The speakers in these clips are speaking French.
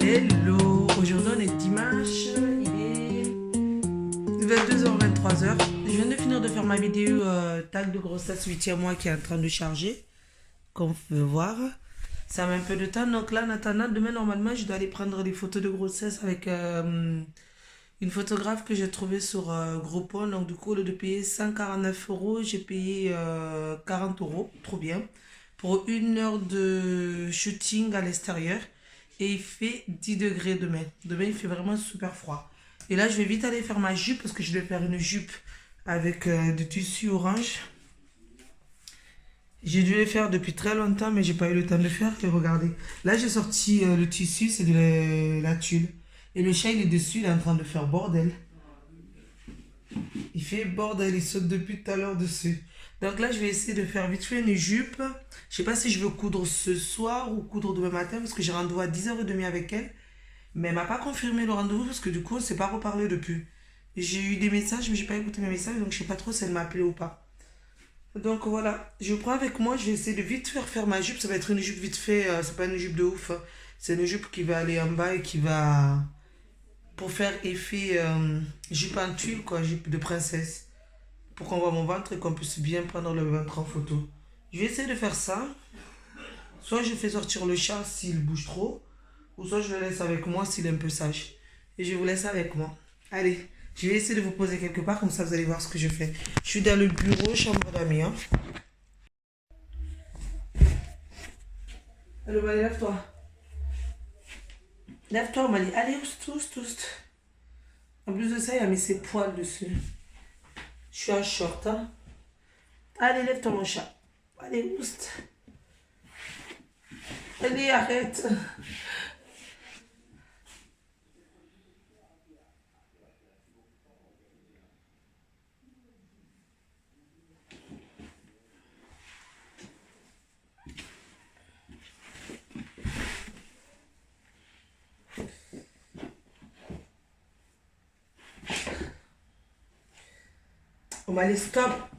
Hello, aujourd'hui on est dimanche, il est 22h, 23h. Je viens de finir de faire ma vidéo tag de grossesse 8e mois qui est en train de charger, comme vous pouvez voir. Ça met un peu de temps, donc là en attendant, demain normalement je dois aller prendre des photos de grossesse avec une photographe que j'ai trouvée sur Groupon. Donc du coup, au lieu de payer 149 euros, j'ai payé 40 euros, trop bien, pour 1 heure de shooting à l'extérieur. Et il fait 10 degrés demain. Demain, il fait vraiment super froid. Et là, je vais vite aller faire ma jupe parce que je vais faire une jupe avec du tissu orange. J'ai dû le faire depuis très longtemps, mais j'ai pas eu le temps de le faire. Et regardez, là, j'ai sorti le tissu, c'est de la tulle. Et le chat, il est dessus, il est en train de faire bordel. Il fait bordel, il saute depuis tout à l'heure dessus. Donc là, je vais essayer de faire vite fait une jupe. Je sais pas si je veux coudre ce soir ou coudre demain matin parce que j'ai rendez-vous à 10h30 avec elle. Mais elle m'a pas confirmé le rendez-vous parce que du coup, on s'est pas reparlé depuis. J'ai eu des messages, mais j'ai pas écouté mes messages, donc je sais pas trop si elle m'a appelé ou pas. Donc voilà, je prends avec moi, je vais essayer de vite faire ma jupe. Ça va être une jupe vite fait, c'est pas une jupe de ouf, hein. C'est une jupe qui va aller en bas et qui va pour faire effet jupe en tulle, quoi, jupe de princesse. Pour qu'on voit mon ventre et qu'on puisse bien prendre le ventre en photo. Je vais essayer de faire ça. Soit je fais sortir le chat s'il bouge trop, ou soit je le laisse avec moi s'il est un peu sage. Et je vous laisse avec moi. Allez, je vais essayer de vous poser quelque part, comme ça vous allez voir ce que je fais. Je suis dans le bureau, chambre d'amis. Hein. Allez, Mali, lève-toi. Lève-toi, Mali. Allez, oust. En plus de ça, il a mis ses poils dessus. Je suis en short. Hein. Allez, lève-toi, mon chat. Allez, oust. Allez, arrête. On va aller stop.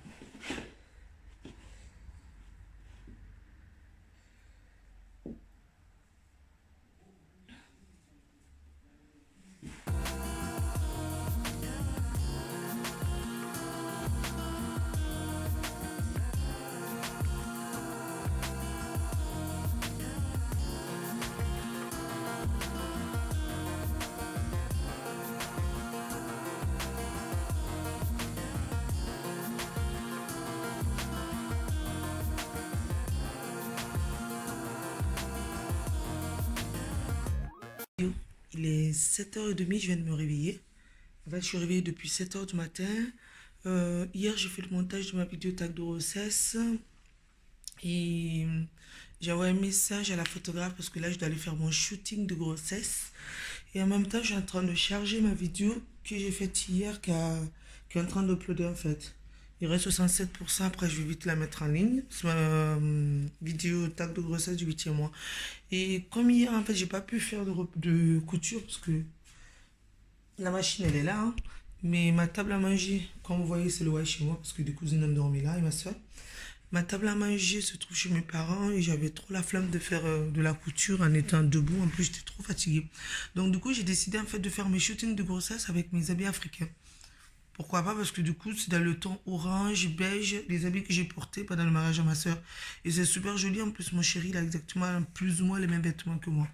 Il est 7h30, je viens de me réveiller. En fait, je suis réveillée depuis 7h du matin. Hier, j'ai fait le montage de ma vidéo tag de grossesse. Et j'ai envoyé un message à la photographe parce que là, je dois aller faire mon shooting de grossesse. Et en même temps, je suis en train de charger ma vidéo que j'ai faite hier, qui est en train d'uploader en fait. Il reste 67%, après je vais vite la mettre en ligne. C'est ma vidéo tag de grossesse du 8e mois. Et comme hier, en fait, j'ai pas pu faire de couture parce que la machine, elle est là. Hein. Mais ma table à manger, comme vous voyez, c'est le ouais chez moi parce que des cousines ont dormi là et ma soeur. Ma table à manger se trouve chez mes parents et j'avais trop la flamme de faire de la couture en étant debout. En plus, j'étais trop fatiguée. Donc, du coup, j'ai décidé en fait de faire mes shootings de grossesse avec mes habits africains. Pourquoi pas? Parce que du coup, c'est dans le ton orange, beige, les habits que j'ai portés pendant le mariage à ma soeur. Et c'est super joli. En plus, mon chéri, il a exactement plus ou moins les mêmes vêtements que moi.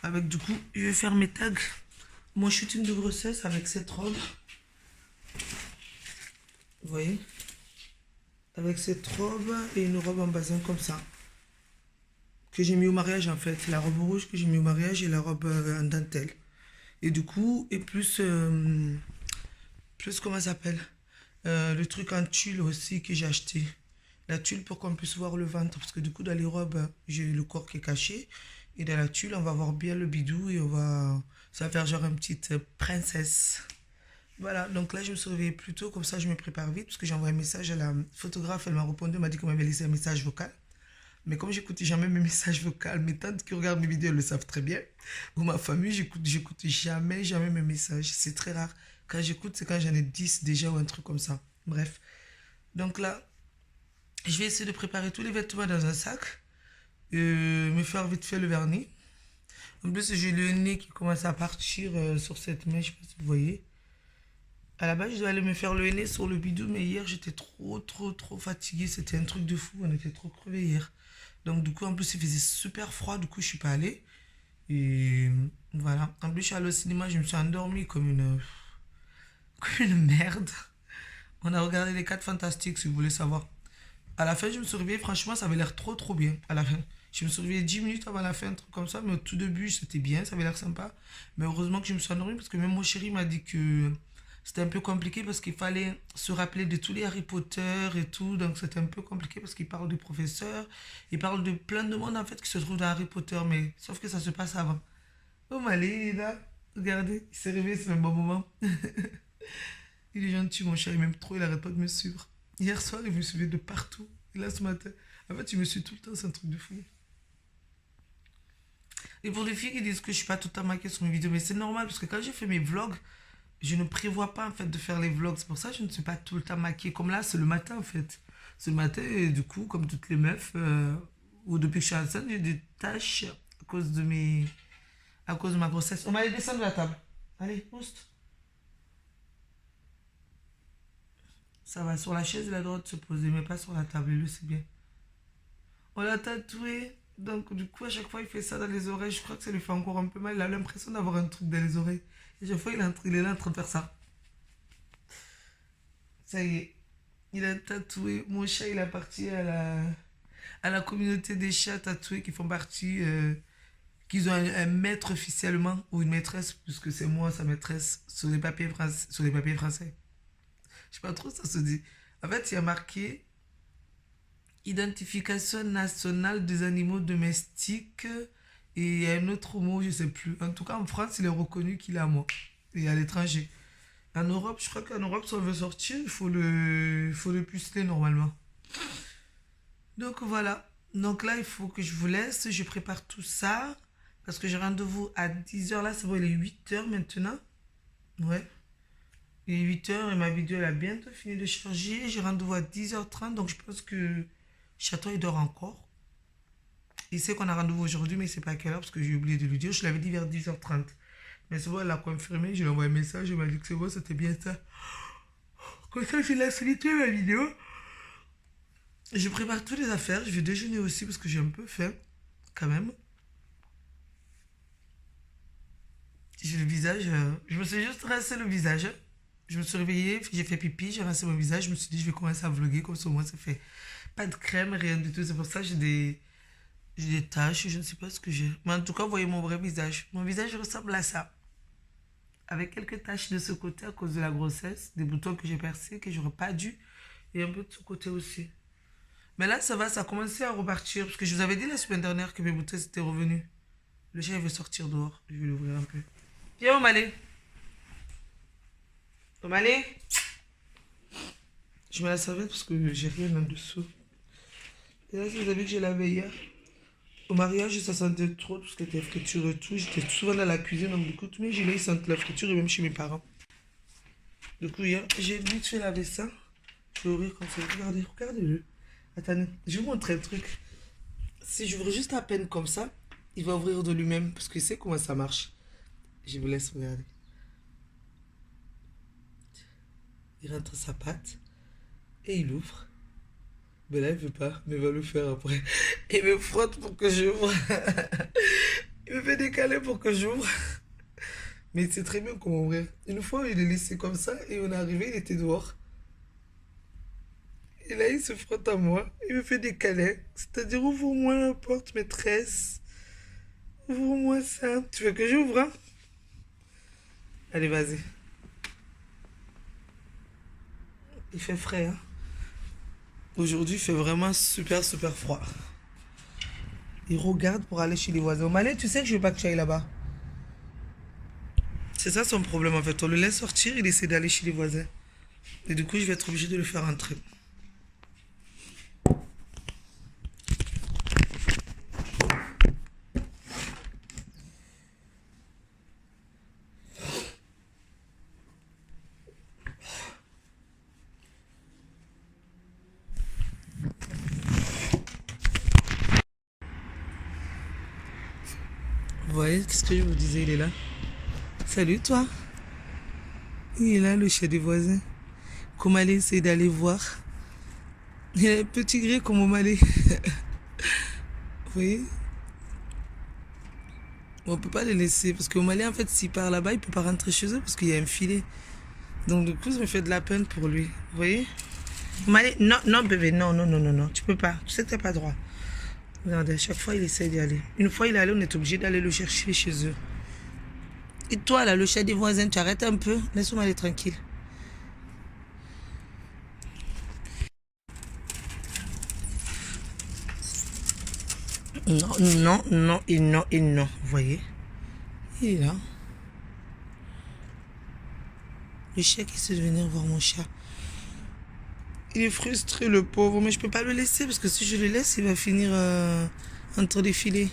Avec du coup, je vais faire mes tags, mon shooting de grossesse avec cette robe. Vous voyez? Avec cette robe et une robe en bazin comme ça. Que j'ai mis au mariage en fait. La robe rouge que j'ai mis au mariage et la robe en dentelle. Et du coup, et plus comment ça s'appelle? Le truc en tulle aussi que j'ai acheté. La tulle pour qu'on puisse voir le ventre. Parce que du coup, dans les robes, j'ai le corps qui est caché. Et dans la tulle, on va voir bien le bidou et ça va faire genre une petite princesse. Voilà, donc là je me suis réveillée plus tôt, comme ça je me prépare vite, parce que j'ai envoyé un message à la photographe, elle m'a répondu, elle m'a dit qu'on m'avait laissé un message vocal. Mais comme j'écoute jamais mes messages vocaux, mes tantes qui regardent mes vidéos, elles le savent très bien. Ou ma famille, j'écoute jamais mes messages. C'est très rare. Quand j'écoute, c'est quand j'en ai 10 déjà ou un truc comme ça. Bref. Donc là, je vais essayer de préparer tous les vêtements dans un sac. Me faire vite fait le vernis. En plus, j'ai le nez qui commence à partir sur cette mèche, je sais pas si vous voyez. À la base, je dois aller me faire le nez sur le bidou, mais hier, j'étais trop fatiguée. C'était un truc de fou, on était trop crevés hier. Donc, du coup, en plus, il faisait super froid, du coup, je suis pas allée. Et voilà. En plus, je suis allée au cinéma, je me suis endormie comme une merde. On a regardé les 4 Fantastiques, si vous voulez savoir. À la fin, je me suis réveillée, franchement, ça avait l'air trop bien. À la fin, je me suis réveillée 10 minutes avant la fin, un truc comme ça, mais au tout début, c'était bien, ça avait l'air sympa. Mais heureusement que je me suis endormie parce que même mon chéri m'a dit que c'était un peu compliqué parce qu'il fallait se rappeler de tous les Harry Potter et tout. Donc, c'était un peu compliqué parce qu'il parle du professeur, il parle de plein de monde en fait qui se trouve dans Harry Potter, mais sauf que ça se passe avant. Oh, Malé, il est là, regardez, il s'est réveillé, c'est un bon moment. Il est gentil, mon chéri, il m'aime trop, il arrête pas de me suivre. Hier soir, il me suivait de partout. Et là, ce matin, en fait, il me suit tout le temps, c'est un truc de fou. Et pour les filles qui disent que je suis pas tout le temps maquillée sur mes vidéos, mais c'est normal parce que quand je fais mes vlogs, je ne prévois pas en fait de faire les vlogs. C'est pour ça que je ne suis pas tout le temps maquillée. Comme là, c'est le matin en fait. C'est le matin et du coup, comme toutes les meufs, ou depuis que je suis enceinte, j'ai des taches à cause de ma grossesse. On va aller descendre de la table. Allez, poste. Ça va, sur la chaise, il a le droit de se poser, mais pas sur la table, lui, c'est bien. On l'a tatoué, donc du coup, à chaque fois, il fait ça dans les oreilles. Je crois que ça lui fait encore un peu mal. Il a l'impression d'avoir un truc dans les oreilles. Et chaque fois, il est là en train de faire ça. Ça y est, il a tatoué. Mon chat, il a parti à la communauté des chats tatoués qui font partie, qu'ils ont un maître officiellement, ou une maîtresse, puisque c'est moi, sa maîtresse, sur les papiers français. Je sais pas trop ça se dit. En fait, il y a marqué Identification nationale des animaux domestiques et il y a un autre mot, je sais plus. En tout cas, en France, il est reconnu qu'il est à moi et à l'étranger. En Europe, je crois qu'en Europe, si on veut sortir, il faut le puceler normalement. Donc voilà. Donc là, il faut que je vous laisse. Je prépare tout ça parce que j'ai rendez-vous à 10 h. Là, c'est bon, il est 8 h maintenant. Ouais. Il est 8 h et ma vidéo elle a bientôt fini de charger. J'ai rendez-vous à 10 h 30, donc je pense que Chaton il dort encore. Il sait qu'on a rendez-vous aujourd'hui, mais il ne sait pas à quelle heure parce que j'ai oublié de lui dire. Je l'avais dit vers 10 h 30. Mais c'est bon, elle l'a confirmé. Je lui ai envoyé un message. Elle m'a dit que c'est bon, c'était bien ça. Comme ça, je laisse solitude ma vidéo. Je prépare toutes les affaires. Je vais déjeuner aussi parce que j'ai un peu faim, quand même. J'ai le visage. Je me suis juste rincé le visage. Je me suis réveillée, j'ai fait pipi, j'ai rincé mon visage. Je me suis dit, je vais commencer à vlogger comme ça au moins ça fait pas de crème, rien du tout. C'est pour ça que j'ai des taches, je ne sais pas ce que j'ai. Mais en tout cas, vous voyez mon vrai visage. Mon visage ressemble à ça. Avec quelques taches de ce côté à cause de la grossesse, des boutons que j'ai percés, que j'aurais pas dû. Et un peu de ce côté aussi. Mais là, ça va, ça a commencé à repartir. Parce que je vous avais dit la semaine dernière que mes boutons étaient revenus. Le chat, il veut sortir dehors. Je vais l'ouvrir un peu. Viens, Omalé. Omalé. Je mets la serviette parce que j'ai rien en dessous. Et là, si vous avez vu que j'ai lavé hier. Au mariage, ça sentait trop, tout ce qui était friture et tout. J'étais souvent dans la cuisine, donc du coup, tous mes gilets, ils sentent la friture et même chez mes parents. Du coup, hier, j'ai vite fait laver ça. Je vais ouvrir comme ça. Regardez, regardez-le. Attendez, je vais vous montrer un truc. Si j'ouvre juste à peine comme ça, il va ouvrir de lui-même parce qu'il sait comment ça marche. Je vous laisse regarder. Il rentre sa patte et il ouvre. Mais là, il veut pas, mais il va le faire après. Il me frotte pour que j'ouvre. Il me fait des câlins pour que j'ouvre. Mais c'est très bien comment ouvrir. Une fois, il est laissé comme ça et on est arrivé, il était dehors. Et là, il se frotte à moi. Il me fait des câlins. C'est-à-dire, ouvre-moi la porte, maîtresse. Ouvre-moi ça. Tu veux que j'ouvre, hein? Allez, vas-y. Il fait frais, hein? Aujourd'hui, il fait vraiment super froid. Il regarde pour aller chez les voisins. Malais, tu sais que je veux pas que tu ailles là-bas. C'est ça son problème en fait. On le laisse sortir, il essaie d'aller chez les voisins. Et du coup, je vais être obligée de le faire entrer. Vous voyez, qu'est-ce que je vous disais, il est là. Salut toi. Il est là, le chat des voisins. Komalé essaie d'aller voir. Il a un petit gré comme Omalé. Vous voyez? On peut pas les laisser parce qu'Omalé, en fait, s'il part là-bas, il peut pas rentrer chez eux parce qu'il y a un filet. Donc du coup, ça me fait de la peine pour lui. Vous voyez? Omalé, non, non bébé, non, non, non, non, non, tu peux pas. Tu sais que t'as pas droit. Regardez, à chaque fois, il essaie d'y aller. Une fois, il est allé, on est obligé d'aller le chercher chez eux. Et toi, là, le chat des voisins, tu arrêtes un peu. Laisse-moi aller tranquille. Non, non, non, et non, et non. Vous voyez? Il est là. Le chat qui essaie de venir voir mon chat. Il est frustré, le pauvre, mais je peux pas le laisser parce que si je le laisse, il va finir entre les filets.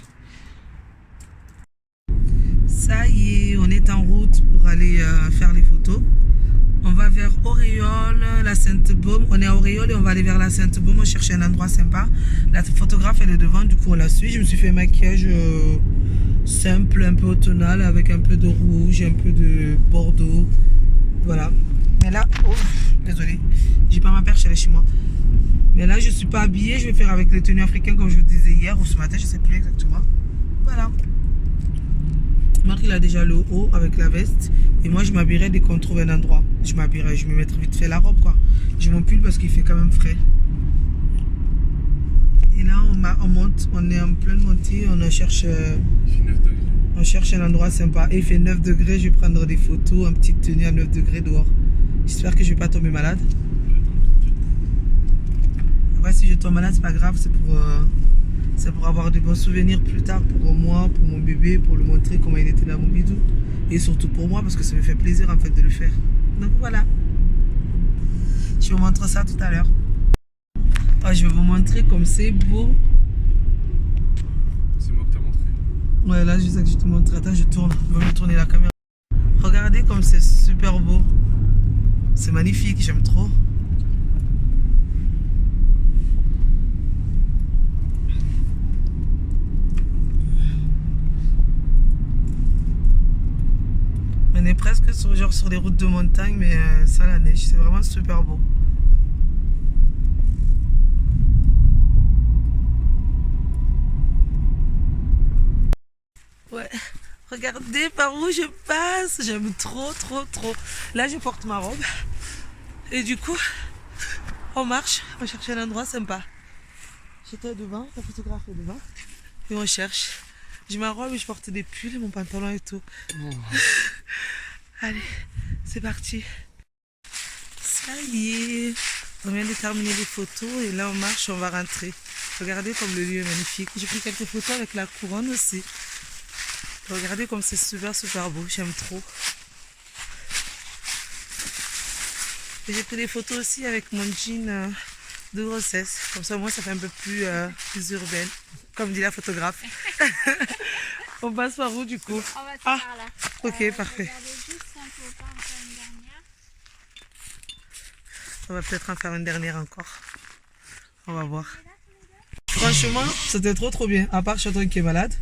Ça y est, on est en route pour aller faire les photos. On va vers Auréole, la Sainte-Baume. On est à Auréole et on va aller vers la Sainte-Baume. On cherche un endroit sympa. La photographe, elle est devant, du coup on la suit. Je me suis fait un maquillage simple, un peu automnal, avec un peu de rouge, un peu de bordeaux. Voilà. Mais là, oh, désolé, j'ai pas ma perche, elle est chez moi. Mais là, je suis pas habillée. Je vais faire avec les tenues africaines comme je vous disais hier ou ce matin, je sais plus exactement. Voilà. Marc, il a déjà le haut avec la veste. Et moi, je m'habillerai dès qu'on trouve un endroit. Je m'habillerai, je me mettrai vite fait la robe, quoi. J'ai mon pull parce qu'il fait quand même frais. Et là, on monte, on est en pleine montée. On cherche un endroit sympa. Et il fait 9 degrés. Je vais prendre des photos en petite tenue à 9 degrés dehors. J'espère que je vais pas tomber malade. Après, si je tombe malade, c'est pas grave. C'est pour avoir de bons souvenirs plus tard pour moi, pour mon bébé, pour lui montrer comment il était là, mon bidou. Et surtout pour moi, parce que ça me fait plaisir en fait de le faire. Donc voilà. Je vous montre ça tout à l'heure. Oh, je vais vous montrer comme c'est beau. C'est moi que t'as montré. Ouais, là, je sais que je te montre. Attends, je tourne. Je vais me tourner la caméra. Regardez comme c'est super beau. C'est magnifique, j'aime trop. On est presque sur des routes de montagne, mais ça la neige, c'est vraiment super beau. Ouais, regardez par où je passe, j'aime trop, trop, trop. Là, je porte ma robe et du coup, on marche, on cherche un endroit sympa. J'étais devant, la photographe est devant et on cherche. J'ai ma robe et je porte des pulls, mon pantalon et tout. Oh. Allez, c'est parti. Ça y est, on vient de terminer les photos et là on marche, on va rentrer. Regardez comme le lieu est magnifique. J'ai pris quelques photos avec la couronne aussi. Regardez comme c'est super super beau, j'aime trop. Et j'ai pris des photos aussi avec mon jean de grossesse. Comme ça, moi, ça fait un peu plus urbaine, comme dit la photographe. On passe par où du coup? On va se par là. Ok, parfait. Regardez juste si on peut pas en faire une dernière. On va peut-être en faire une dernière encore. On va voir. Franchement, c'était trop trop bien. À part Château qui est malade,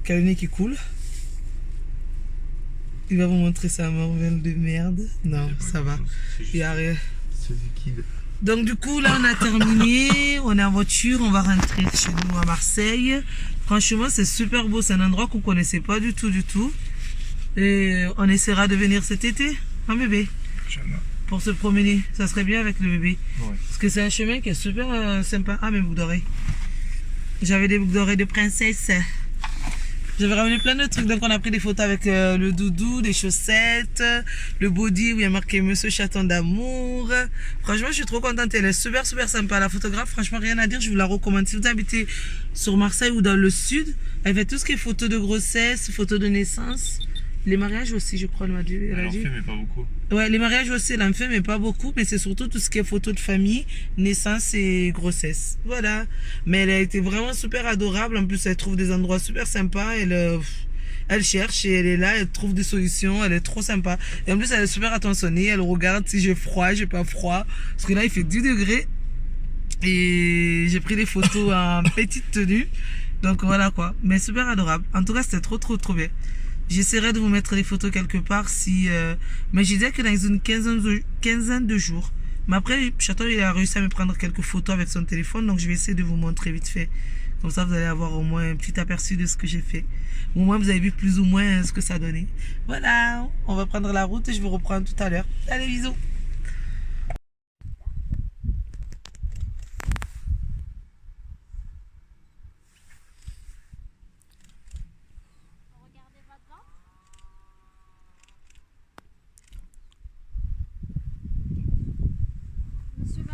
qui a le nez qui coule. Il va vous montrer sa morvelle de merde. Non, ça va. Il n'y a rien. C'est liquide. Donc du coup, là, on a terminé. On est en voiture. On va rentrer chez nous à Marseille. Franchement, c'est super beau. C'est un endroit qu'on ne connaissait pas du tout, du tout. Et on essaiera de venir cet été, hein bébé? Pour se promener. Ça serait bien avec le bébé. Ouais. Parce que c'est un chemin qui est super sympa. Ah, mes boucles d'oreilles. J'avais des boucles d'oreilles de princesse. J'avais ramené plein de trucs, donc on a pris des photos avec le doudou, des chaussettes, le body où il y a marqué Monsieur Chaton d'amour. Franchement, je suis trop contente, elle est super super sympa. La photographe, franchement, rien à dire, je vous la recommande. Si vous habitez sur Marseille ou dans le sud, elle fait tout ce qui est photos de grossesse, photos de naissance. Les mariages aussi, je crois, elle m'a dit. Elle en fait, mais pas beaucoup. Ouais, les mariages aussi, elle en fait, mais pas beaucoup. Mais c'est surtout tout ce qui est photos de famille, naissance et grossesse. Voilà. Mais elle a été vraiment super adorable. En plus, elle trouve des endroits super sympas. Elle cherche et elle est là, elle trouve des solutions. Elle est trop sympa. Et en plus, elle est super attentionnée. Elle regarde si j'ai froid, j'ai pas froid. Parce que là, il fait 10 degrés. Et j'ai pris des photos en petite tenue. Donc voilà quoi. Mais super adorable. En tout cas, c'était trop, trop, trop bien. J'essaierai de vous mettre les photos quelque part si... Mais je disais que dans une quinzaine de jours. Mais après, Chaton, il a réussi à me prendre quelques photos avec son téléphone. Donc je vais essayer de vous montrer vite fait. Comme ça, vous allez avoir au moins un petit aperçu de ce que j'ai fait. Au moins, vous avez vu plus ou moins ce que ça donnait. Voilà, on va prendre la route et je vous reprends tout à l'heure. Allez, bisous. Regardez maintenant. Monsieur va...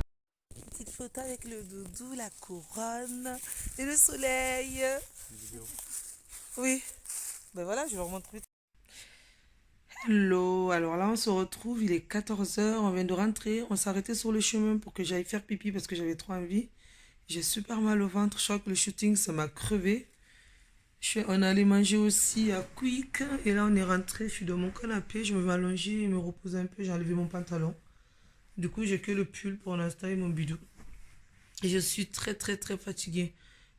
Petite photo avec le doudou, la couronne et le soleil. Oui. Ben voilà, je vais leur montrer. Hello, alors là on se retrouve, il est 14 heures, on vient de rentrer, on s'est arrêté sur le chemin pour que j'aille faire pipi parce que j'avais trop envie. J'ai super mal au ventre, je crois que le shooting ça m'a crevé. On allait manger aussi à Quick et là on est rentré, je suis dans mon canapé, je me vais allonger et me reposer un peu, j'ai enlevé mon pantalon. Du coup j'ai que le pull pour l'instant et mon bidou. Et je suis très très très fatiguée.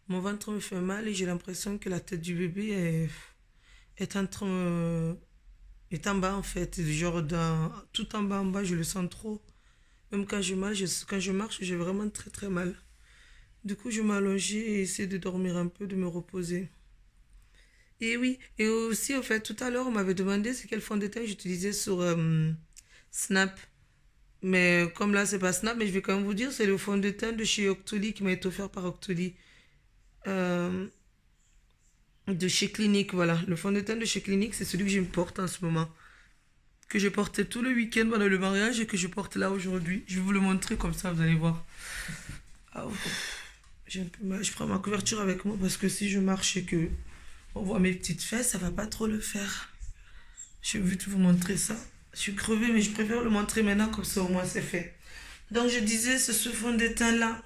Mon ventre me fait mal et j'ai l'impression que la tête du bébé est en train est en bas en fait, genre tout en bas, je le sens trop. Même quand je marche, j'ai vraiment très très mal. Du coup, je m'allongeais et essayer de dormir un peu, de me reposer. Et oui, et aussi, en fait, tout à l'heure, on m'avait demandé c'est quel fond de teint j'utilisais sur Snap. Mais comme là, c'est pas Snap, mais je vais quand même vous dire, c'est le fond de teint de chez Octoly qui m'a été offert par Octoly. Euh, de chez Clinique, voilà. Le fond de teint de chez Clinique, c'est celui que je me porte en ce moment. Que je portais tout le week-end pendant le mariage et que je porte là aujourd'hui. Je vais vous le montrer comme ça, vous allez voir. Ah, j'ai un peu mal. Je prends ma couverture avec moi parce que si je marche et que on voit mes petites fesses, ça va pas trop le faire. Je vais vite vous montrer ça. Je suis crevée, mais je préfère le montrer maintenant comme ça au moins c'est fait. Donc je disais, c'est ce fond de teint là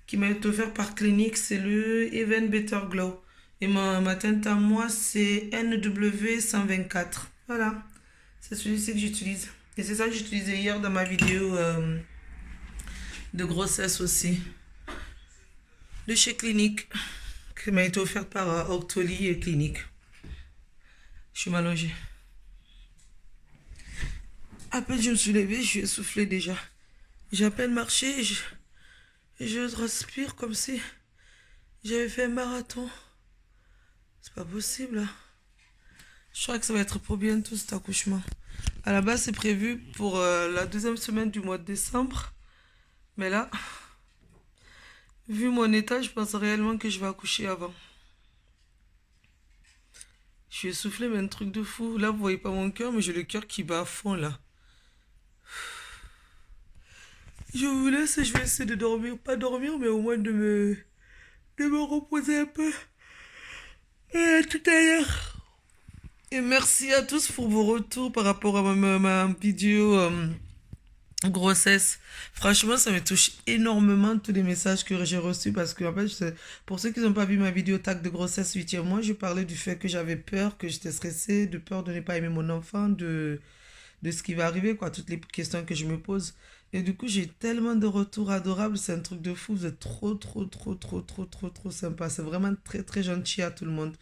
qui m'a été offert par Clinique, c'est le Even Better Glow. Et ma teinte à moi, c'est NW124. Voilà. C'est celui-ci que j'utilise. Et c'est ça que j'utilisais hier dans ma vidéo de grossesse aussi. De chez Clinique. Qui m'a été offerte par Octoly et Clinique. Je suis m'allongée. À peine je me suis levée, je suis essoufflée déjà. J'ai à peine marché et je respire comme si j'avais fait un marathon. C'est pas possible là. Je crois que ça va être pour bientôt cet accouchement. À la base, c'est prévu pour la deuxième semaine du mois de décembre. Mais là, vu mon état, je pense réellement que je vais accoucher avant. Je suis essoufflée, mais un truc de fou. Là, vous voyez pas mon cœur, mais j'ai le cœur qui bat à fond là. Je vous laisse et je vais essayer de dormir. Pas dormir, mais au moins de me reposer un peu. Et à tout à l'heure. Et merci à tous pour vos retours par rapport à ma vidéo grossesse. Franchement, ça me touche énormément tous les messages que j'ai reçus parce que, en fait, pour ceux qui n'ont pas vu ma vidéo tag de grossesse 8e mois, je parlais du fait que j'avais peur, que j'étais stressée, de peur de ne pas aimer mon enfant, de ce qui va arriver, quoi, toutes les questions que je me pose. Et du coup, j'ai tellement de retours adorables, c'est un truc de fou, vous êtes trop, trop, trop, trop, trop, trop, trop sympa. C'est vraiment très, très gentil à tout le monde.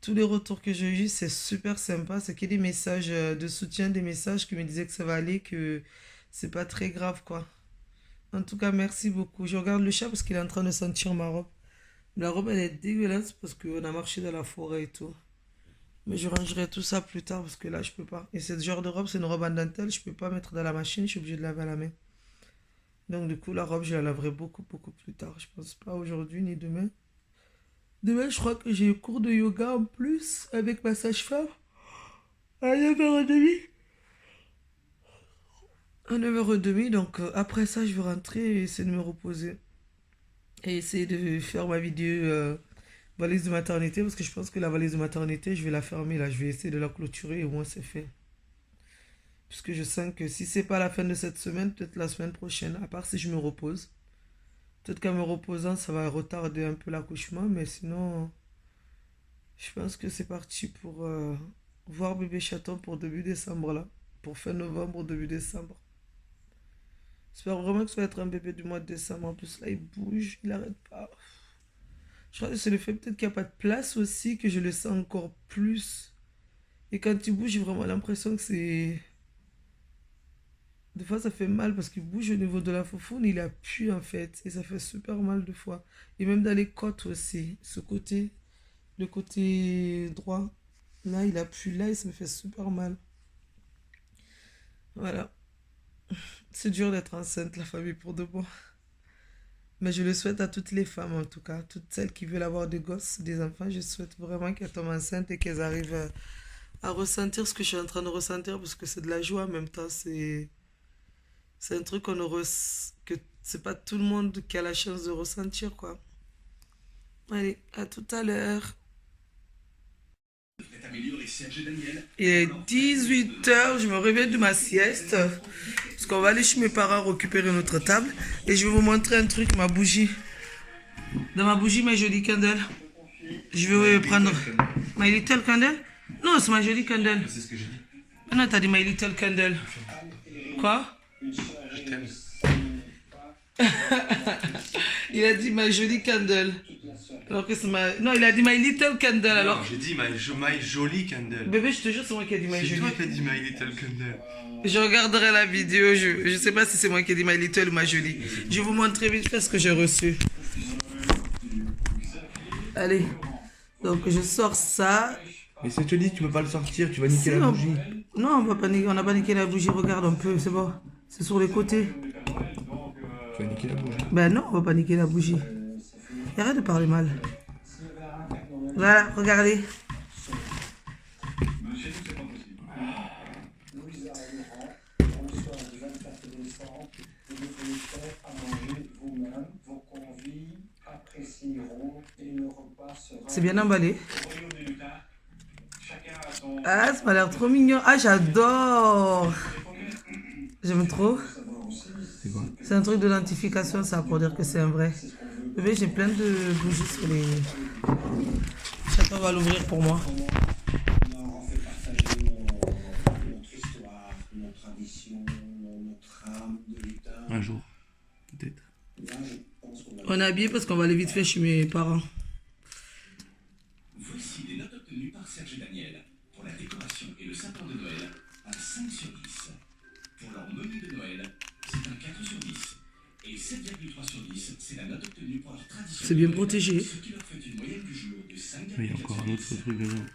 Tous les retours que j'ai eus, c'est super sympa. C'est que des messages de soutien, des messages qui me disaient que ça va aller, que c'est pas très grave, quoi. En tout cas, merci beaucoup. Je regarde le chat parce qu'il est en train de sentir ma robe. La robe, elle est dégueulasse parce qu'on a marché dans la forêt et tout. Mais je rangerai tout ça plus tard parce que là, je peux pas. Et ce genre de robe, c'est une robe en dentelle. Je peux pas mettre dans la machine. Je suis obligée de laver à la main. Donc, du coup, la robe, je la laverai beaucoup, beaucoup plus tard. Je pense pas aujourd'hui ni demain. Demain, je crois que j'ai un cours de yoga en plus avec ma sage-femme à 9h30. À 9h30, donc après ça, je vais rentrer et essayer de me reposer. Et essayer de faire ma vidéo valise de maternité parce que je pense que la valise de maternité, je vais la fermer là. Je vais essayer de la clôturer et au moins c'est fait. Puisque je sens que si c'est pas la fin de cette semaine, peut-être la semaine prochaine, à part si je me repose. Peut-être qu'en me reposant, ça va retarder un peu l'accouchement, mais sinon, je pense que c'est parti pour voir bébé chaton pour début décembre là. Pour fin novembre, début décembre. J'espère vraiment que ça va être un bébé du mois de décembre. En plus là, il bouge, il arrête pas. Je crois que c'est le fait peut-être qu'il n'y a pas de place aussi que je le sens encore plus. Et quand tu bouges, j'ai vraiment l'impression que c'est... Des fois, ça fait mal parce qu'il bouge au niveau de la foufoune, il appuie en fait. Et ça fait super mal des fois. Et même dans les côtes aussi. Ce côté, le côté droit, là, il appuie là et ça me fait super mal. Voilà. C'est dur d'être enceinte, la famille, pour de bon. Mais je le souhaite à toutes les femmes, en tout cas. Toutes celles qui veulent avoir des gosses, des enfants. Je souhaite vraiment qu'elles tombent enceintes et qu'elles arrivent à ressentir ce que je suis en train de ressentir parce que c'est de la joie en même temps. C'est un truc que c'est pas tout le monde qui a la chance de ressentir, quoi. Allez, à tout à l'heure. Il est 18h, je me réveille de ma sieste. Parce qu'on va aller chez mes parents récupérer notre table. Et je vais vous montrer un truc, ma bougie. Dans ma bougie, ma jolie candle. Je vais prendre... My little candle? Non, c'est ma jolie candle. C'est ce que j'ai dit. Ah non, t'as dit my little candle. Quoi? Je t'aime. Il a dit my jolie candle. Alors que c'est ma... Non, il a dit my little candle alors. Non, j'ai dit my jolie candle. Bébé, je te jure, c'est moi qui ai dit my C'est jolie. toi qui as dit my little candle. Je regarderai la vidéo, je sais pas si c'est moi qui ai dit my little ou ma jolie. Je vais vous montrer vite fait ce que j'ai reçu. Allez, donc je sors ça. Mais si je te dis que tu peux pas le sortir, tu vas niquer Si, la bougie. Non, on n'a pas niqué la bougie, regarde un peu, c'est bon. C'est sur les côtés. Tu vas niquer la bougie. Ben non, on va pas niquer la bougie. Et arrête de parler mal. Voilà, regardez. C'est bien emballé. Ah, ça m'a l'air trop mignon. Ah, j'adore. J'aime trop. C'est quoi? C'est un truc d'identification, ça, pour dire que c'est un vrai. Bébé, j'ai plein de bougies sur les... Chacun va l'ouvrir pour moi. Un jour, peut-être. On est habillé parce qu'on va aller vite fait chez mes parents. Voici les notes obtenues par Serge et Daniel pour la décoration et le sapin de Noël à 5 sur 10. Pour leur menu de Noël, c'est un 4 sur 10. Et 7,3 sur 10, c'est la note obtenue pour leur tradition. C'est bien protégé. Ce qui leur fait une moyenne du jour de 5,4 Il y a encore un autre truc dedans.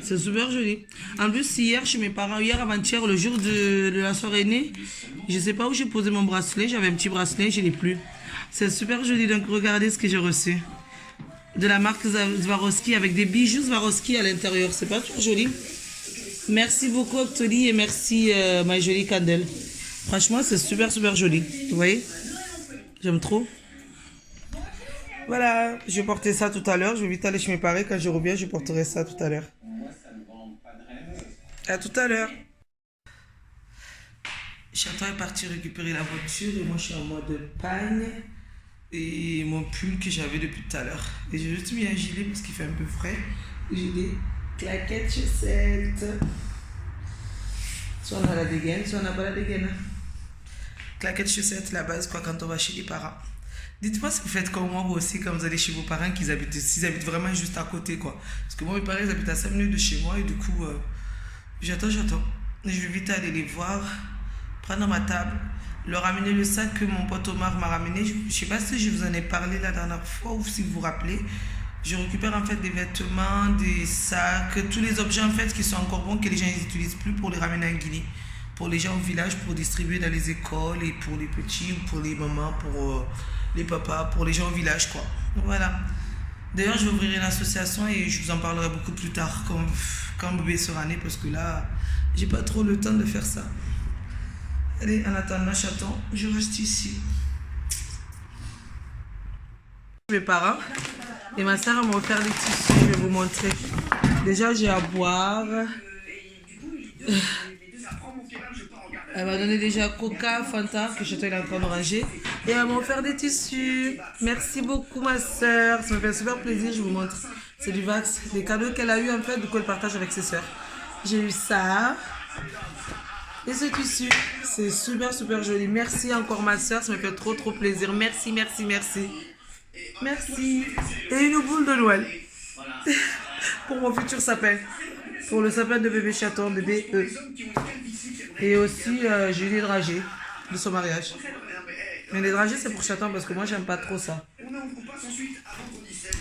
C'est super joli. En plus, hier, chez mes parents, hier avant-hier, le jour de la soirée née, je sais pas où j'ai posé mon bracelet. J'avais un petit bracelet, je l'ai plus. C'est super joli. Donc, regardez ce que j'ai reçu. De la marque Swarovski avec des bijoux Swarovski à l'intérieur. C'est pas trop joli. Merci beaucoup, Octolie, et merci, ma jolie candle. Franchement, c'est super, super joli. Vous voyez? J'aime trop. Voilà, je vais porter ça tout à l'heure. Je vais vite aller chez mes parents. Quand je reviens, je porterai ça tout à l'heure. À tout à l'heure. Chantal est parti récupérer la voiture et moi je suis en mode pagne et mon pull que j'avais depuis tout à l'heure. Et j'ai juste mis un gilet parce qu'il fait un peu frais. J'ai des claquettes chaussettes. Soit on a la dégaine, soit on n'a pas la dégaine. Claquettes chaussettes, la base quoi quand on va chez les parents. Dites-moi si vous faites comme moi, vous aussi, quand vous allez chez vos parents, s'ils habitent vraiment juste à côté, quoi. Parce que moi, mes parents, ils habitent à 5 minutes de chez moi, et du coup, j'attends. Et je vais vite aller les voir, prendre ma table, leur ramener le sac que mon pote Omar m'a ramené. Je ne sais pas si je vous en ai parlé la dernière fois, ou si vous vous rappelez. Je récupère en fait des vêtements, des sacs, tous les objets en fait qui sont encore bons, que les gens n'utilisent plus pour les ramener en Guinée. Pour les gens au village, pour distribuer dans les écoles, et pour les petits, ou pour les mamans, pour... les papas, pour les gens au village, quoi. Voilà. D'ailleurs, je vais ouvrir une association et je vous en parlerai beaucoup plus tard, quand bébé sera né, parce que là, j'ai pas trop le temps de faire ça. Allez, en attendant, j'attends, je reste ici. Mes parents et ma soeur m'ont offert des tissus, je vais vous montrer. Déjà, j'ai à boire. Elle m'a donné déjà Coca, Fanta, que j'étais en train de ranger. Et elle m'a offert des tissus. Merci beaucoup, ma soeur. Ça me fait super plaisir, je vous montre. C'est du Vax. Les cadeaux qu'elle a eu, en fait, du coup, elle partage avec ses soeurs. J'ai eu ça. Et ce tissu. C'est super, super joli. Merci encore, ma soeur. Ça me fait trop, trop plaisir. Merci, merci, merci. Merci. Et une boule de Noël. Pour mon futur sapin. Pour le sapin de bébé chaton, bébé E. Et aussi, j'ai eu des dragées de son mariage. Mais les dragées, c'est pour chaton parce que moi, j'aime pas trop ça.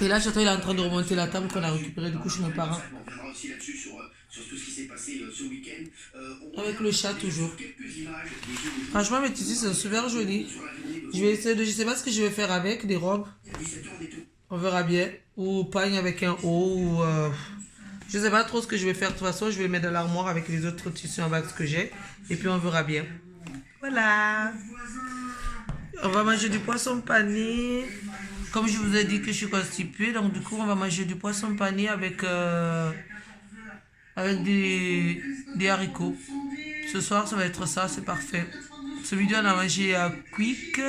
Et là, chaton, il est en train de remonter la table qu'on a récupérée du coup chez mes parents. Avec le chat toujours. Franchement, mes tissus sont super jolis. Je vais essayer de... Je sais pas ce que je vais faire avec, des robes. On verra bien. Ou pagne avec un haut. Ou je sais pas trop ce que je vais faire. De toute façon, je vais le mettre dans l'armoire avec les autres tissus en wax que j'ai. Et puis on verra bien. Voilà. On va manger du poisson pané. Comme je vous ai dit que je suis constipée. Donc du coup, on va manger du poisson pané avec des haricots. Ce soir, ça va être ça. C'est parfait. Ce midi, on a mangé à Quick.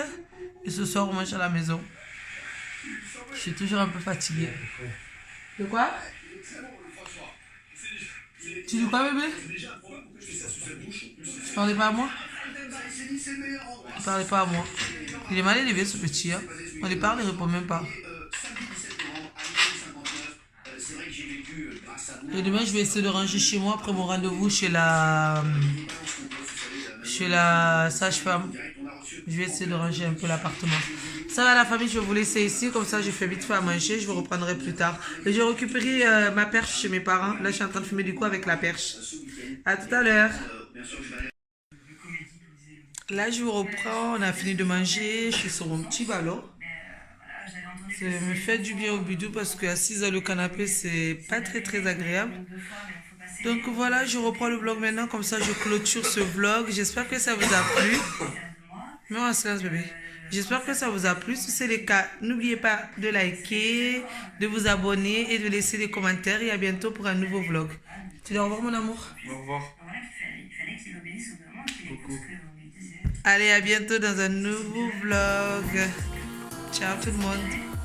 Et ce soir, on mange à la maison. Je suis toujours un peu fatiguée. De quoi? Tu dis quoi, bébé? Tu parlais pas à moi? Tu parlais pas à moi. Il est mal élevé, ce petit. Hein? On lui parle, il répond même pas. Et demain, je vais essayer de ranger chez moi après mon rendez-vous chez la sage-femme. Je vais essayer de ranger un peu l'appartement. Ça va la famille, je vais vous laisser ici. Comme ça, j'ai fait vite fait à manger. Je vous reprendrai plus tard. Et j'ai récupéré ma perche chez mes parents. Là, je suis en train de fumer du coup avec la perche. À tout à l'heure. Là, je vous reprends. On a fini de manger. Je suis sur mon petit ballon. Ça me fait du bien au bidou parce qu'assise dans le canapé, c'est pas très agréable. Donc voilà, je reprends le vlog maintenant. Comme ça, je clôture ce vlog. J'espère que ça vous a plu. Mets en silence, bébé. J'espère que ça vous a plu. Si c'est le cas, n'oubliez pas de liker, de vous abonner et de laisser des commentaires. Et à bientôt pour un nouveau vlog. Tu dis au revoir, mon amour? Au revoir. Coucou. Allez, à bientôt dans un nouveau vlog. Ciao tout le monde.